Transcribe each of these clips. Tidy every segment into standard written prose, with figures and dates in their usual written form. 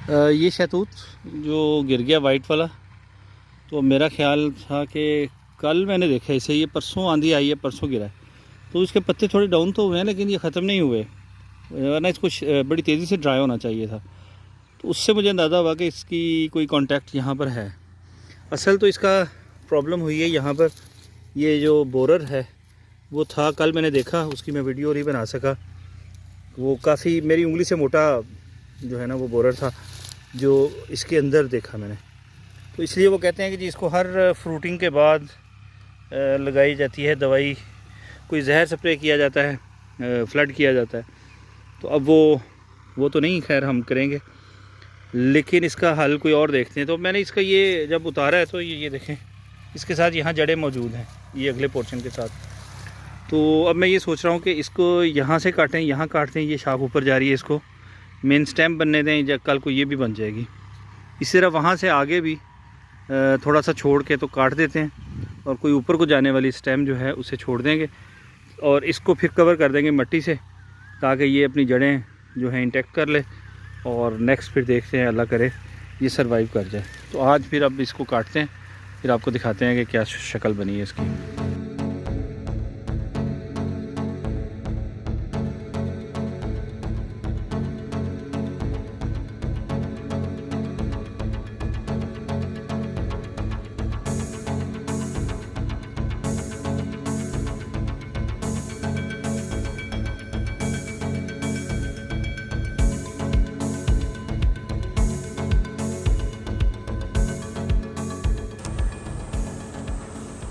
ये शहतूत जो गिर गया वाइट वाला, तो मेरा ख्याल था कि कल मैंने देखा इसे, ये परसों आंधी आई है, परसों गिरा है। तो इसके पत्ते थोड़े डाउन तो हुए हैं लेकिन ये ख़त्म नहीं हुए, वरना इसको बड़ी तेज़ी से ड्राई होना चाहिए था। तो उससे मुझे अंदाज़ा हुआ कि इसकी कोई कांटेक्ट यहाँ पर है। असल तो इसका प्रॉब्लम हुई है यहाँ पर, ये जो बोरर है वो था, कल मैंने देखा, उसकी मैं वीडियो नहीं बना सका। वो काफ़ी मेरी उंगली से मोटा जो है ना वो बोरर था, जो इसके अंदर देखा मैंने। तो इसलिए वो कहते हैं कि जी इसको हर फ्रूटिंग के बाद लगाई जाती है दवाई, कोई जहर स्प्रे किया जाता है, फ्लड किया जाता है। तो अब वो तो नहीं, खैर हम करेंगे, लेकिन इसका हल कोई और देखते हैं। तो मैंने इसका ये जब उतारा है तो ये देखें, इसके साथ यहाँ जड़ें मौजूद हैं, ये अगले पोर्शन के साथ। तो अब मैं ये सोच रहा हूँ कि इसको यहाँ से काटें, यहाँ काटते हैं, ये शाख ऊपर जा रही है, इसको मेन स्टेम बनने दें, जब कल को ये भी बन जाएगी। इसी तरह वहाँ से आगे भी थोड़ा सा छोड़ के तो काट देते हैं, और कोई ऊपर को जाने वाली स्टेम जो है उसे छोड़ देंगे, और इसको फिर कवर कर देंगे मिट्टी से, ताकि ये अपनी जड़ें जो है इंटैक्ट कर ले। और नेक्स्ट फिर देखते हैं, अल्लाह करे ये सरवाइव कर जाए। तो आज फिर अब इसको काटते हैं, फिर आपको दिखाते हैं कि क्या शक्ल बनी है इसकी।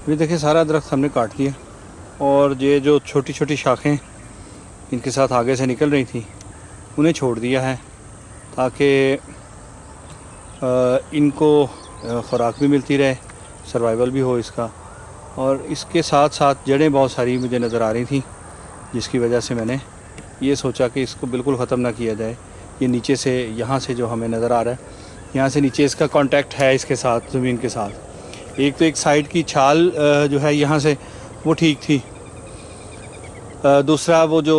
ये देखिए, सारा दरख्त हमने काट लिया, और ये जो छोटी छोटी शाखें इनके साथ आगे से निकल रही थी उन्हें छोड़ दिया है, ताकि इनको ख़ुराक भी मिलती रहे, सर्वाइवल भी हो इसका। और इसके साथ साथ जड़ें बहुत सारी मुझे नज़र आ रही थी, जिसकी वजह से मैंने ये सोचा कि इसको बिल्कुल ख़त्म ना किया जाए। ये नीचे से, यहाँ से जो हमें नज़र आ रहा है, यहाँ से नीचे इसका कांटेक्ट है इसके साथ, ज़मीन के साथ। एक तो एक साइड की छाल जो है यहाँ से वो ठीक थी, दूसरा वो जो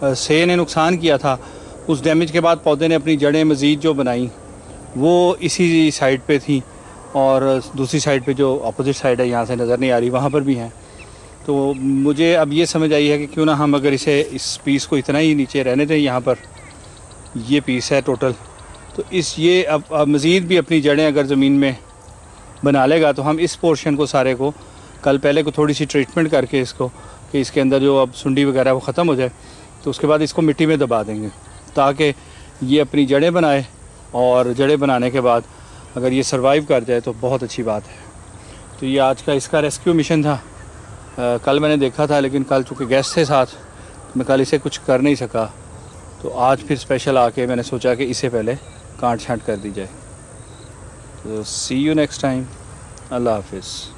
से ने नुकसान किया था, उस डैमेज के बाद पौधे ने अपनी जड़ें मज़ीद जो बनाई वो इसी साइड पे थी, और दूसरी साइड पे जो अपोजिट साइड है, यहाँ से नज़र नहीं आ रही, वहाँ पर भी हैं। तो मुझे अब ये समझ आई है कि क्यों ना हम अगर इस पीस को इतना ही नीचे रहने दें, यहाँ पर ये पीस है टोटल, तो ये अब मज़ीद भी अपनी जड़ें अगर ज़मीन में बना लेगा, तो हम इस पोर्शन को सारे को कल पहले को थोड़ी सी ट्रीटमेंट करके इसको, कि इसके अंदर जो अब सुंडी वगैरह वो ख़त्म हो जाए, तो उसके बाद इसको मिट्टी में दबा देंगे, ताकि ये अपनी जड़ें बनाए, और जड़ें बनाने के बाद अगर ये सरवाइव कर जाए तो बहुत अच्छी बात है। तो ये आज का इसका रेस्क्यू मिशन था। कल मैंने देखा था, लेकिन कल चूँकि गेस्ट थे साथ, मैं कल इसे कुछ कर नहीं सका, तो आज फिर स्पेशल आके मैंने सोचा कि इसे पहले काट छाँट कर दी जाए। तो सी यू नेक्स्ट टाइम। अल्लाह हाफिज़।